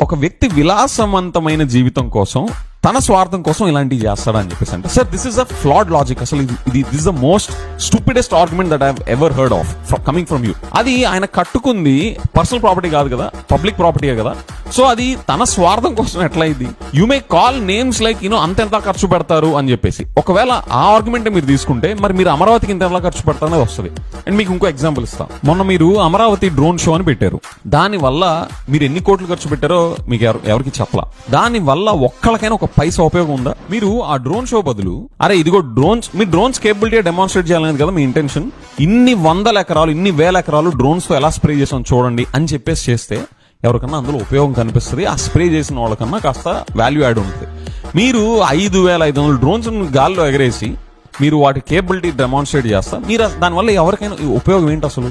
ఒక వ్యక్తి విలాసవంతమైన జీవితం కోసం తన స్వార్థం కోసం ఇలాంటివి చేస్తాడని చెప్పేసి అంటే sir this is a flawed logic. అసలు this is the most stupidest argument that I have ever heard of coming from you. అది ఆయన కట్టుకుంది పర్సనల్ ప్రాపర్టీ కాదు కదా, పబ్లిక్ ప్రాపర్టీయే కదా. సో అది తన స్వార్థం కోసం ఎట్లా అయింది? You may call names like అంతెంత ఖర్చు పెడతారు అని చెప్పేసి. ఒకవేళ ఆ ఆర్గ్యుమెంట్ మీరు తీసుకుంటే మరి మీరు అమరావతికి ఇంత ఎలా ఖర్చు పెడతారనే వస్తుంది. అండ్ మీకు ఇంకో ఎగ్జాంపుల్ ఇస్తాం. మొన్న మీరు అమరావతి డ్రోన్ షో అని పెట్టారు. దాని వల్ల మీరు ఎన్ని కోట్లు ఖర్చు పెట్టారో మీకు ఎవరికి చెప్పలా. దాని వల్ల ఒక్కళ్ళకైనా ఒక పైసా ఉపయోగం ఉందా? మీరు ఆ డ్రోన్ షో బదులు అరే ఇదిగో డ్రోన్స్, మీ డ్రోన్స్ కేపబిలిటీ డెమాన్స్ట్రేట్ చేయాలనేది కదా మీ ఇంటెన్షన్. ఇన్ని 100 ఎకరాలు, ఇన్ని 1000 ఎకరాలు డ్రోన్స్ తో ఎలా స్ప్రే చేసాం చూడండి అని చెప్పేసి చేస్తే ఎవరికన్నా అందులో ఉపయోగం కనిపిస్తుంది. ఆ స్ప్రే చేసిన వాళ్ళకన్నా కాస్త వాల్యూ యాడ్ ఉంటుంది. మీరు 5500 డ్రోన్స్ గాల్లో ఎగరేసి మీరు వాటి కేపబిలిటీ డెమాన్స్ట్రేట్ చేస్తా, మీరు దానివల్ల ఎవరికైనా ఉపయోగం ఏంటి అసలు?